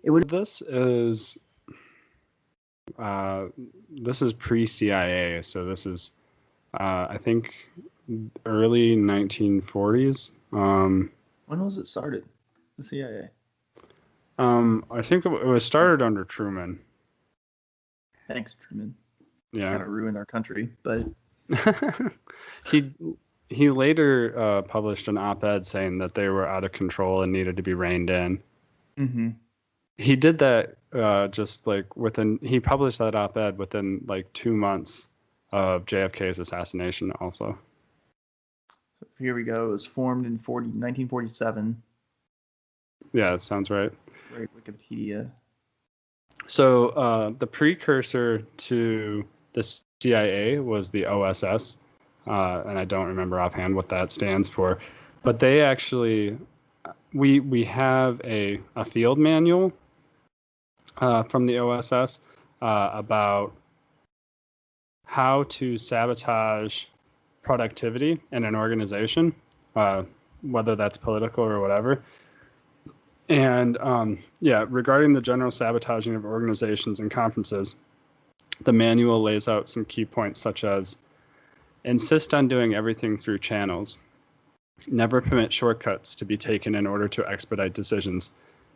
This is pre-CIA, so this is I think early 1940s. When was it started? The CIA. I think it was started under Truman. Thanks, Truman. Yeah, kind of ruined our country, but he later published an op-ed saying that they were out of control and needed to be reined in. Mm-hmm. He did that he published that op-ed within like 2 months of JFK's assassination also. So here we go. It was formed in 1947. Yeah, that sounds right. Great Wikipedia. So the precursor to the CIA was the OSS, and I don't remember offhand what that stands for, but they actually, we have a field manual from the OSS about how to sabotage productivity in an organization, whether that's political or whatever. And regarding the general sabotaging of organizations and conferences, the manual lays out some key points such as insist on doing everything through channels, never permit shortcuts to be taken in order to expedite decisions,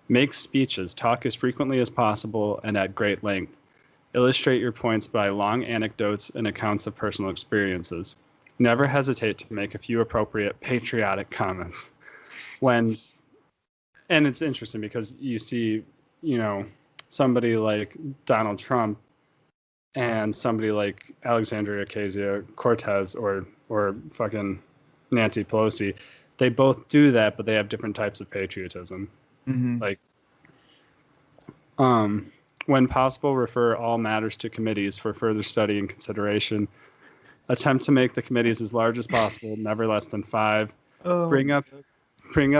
make speeches, talk as frequently as possible and at great length, illustrate your points by long anecdotes and accounts of personal experiences, never hesitate to make a few appropriate patriotic comments. And it's interesting because you see, somebody like Donald Trump and somebody like Alexandria Ocasio-Cortez or fucking Nancy Pelosi, they both do that, but they have different types of patriotism. Mm-hmm. Like, when possible, refer all matters to committees for further study and consideration. Attempt to make the committees as large as possible, never less than 5. Bring up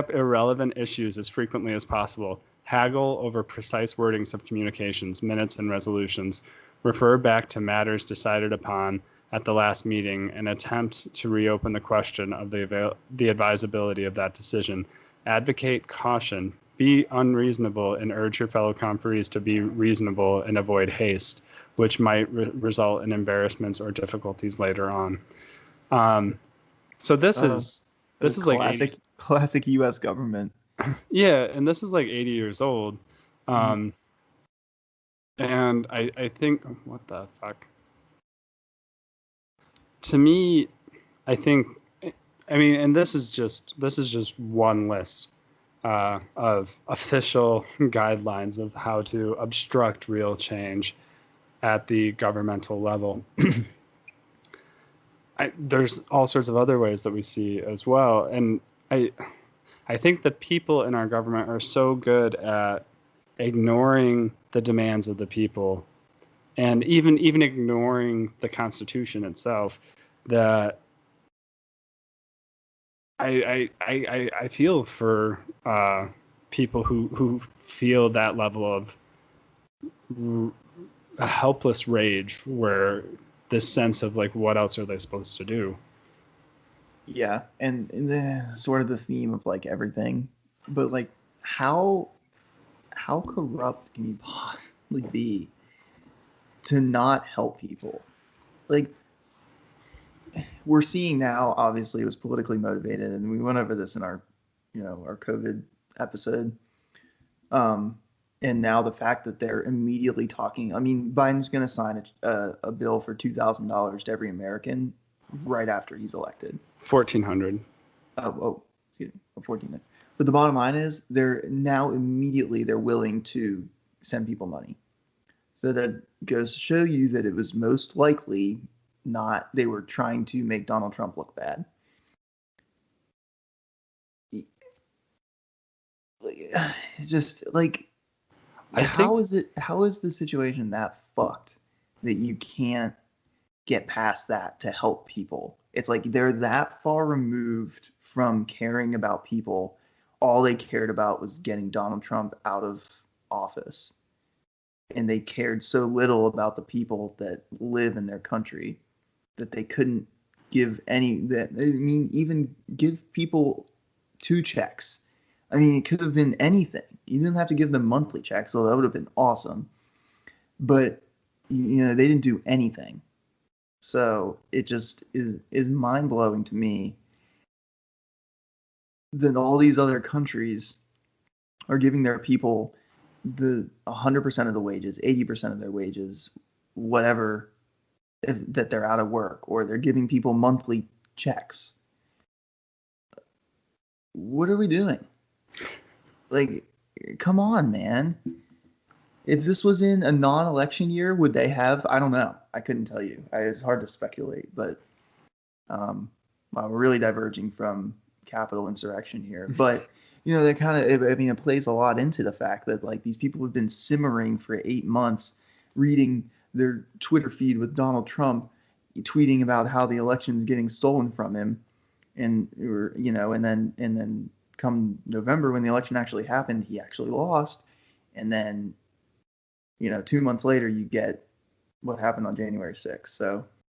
irrelevant issues as frequently as possible. Haggle over precise wordings of communications, minutes, and resolutions. Refer back to matters decided upon at the last meeting and attempt to reopen the question of the advisability of that decision. Advocate caution. Be unreasonable and urge your fellow conferees to be reasonable and avoid haste, which might result in embarrassments or difficulties later on. So this is like classic U.S. government. Yeah, and this is like 80 years old. And I think, what the fuck? To me, and this is just one list of official guidelines of how to obstruct real change at the governmental level. There's all sorts of other ways that we see as well. And I think the people in our government are so good at ignoring the demands of the people and even ignoring the Constitution itself that I feel for people who feel that level of a helpless rage, where this sense of like, what else are they supposed to do? Yeah, and the sort of the theme of like everything, but like how corrupt can you possibly be to not help people? Like, we're seeing now, obviously it was politically motivated, and we went over this in our our COVID episode. And now the fact that they're immediately talking, I mean, Biden's going to sign a bill for $2,000 to every American right after he's elected. 1,400. Excuse me, 1,400. But the bottom line is, they're willing to send people money. So that goes to show you that it was most likely they were trying to make Donald Trump look bad. It's just like, how is the situation that fucked that you can't get past that to help people? It's like they're that far removed from caring about people. All they cared about was getting Donald Trump out of office. And they cared so little about the people that live in their country that they couldn't even give people 2 checks. I mean, it could have been anything. You didn't have to give them monthly checks, so that would have been awesome. But they didn't do anything. So it just is mind blowing to me that all these other countries are giving their people the 100% of the wages, 80% of their wages, whatever, that they're out of work, or they're giving people monthly checks. What are we doing? Like, come on, man. If this was in a non-election year, would they have? I don't know. I couldn't tell you. It's hard to speculate, but well, we're really diverging from Capitol insurrection here. But that kind of, I mean, it plays a lot into the fact that like these people have been simmering for 8 months, reading their Twitter feed with Donald Trump tweeting about how the election is getting stolen from him, and then come November when the election actually happened, he actually lost, and then 2 months later you get what happened on January 6th. So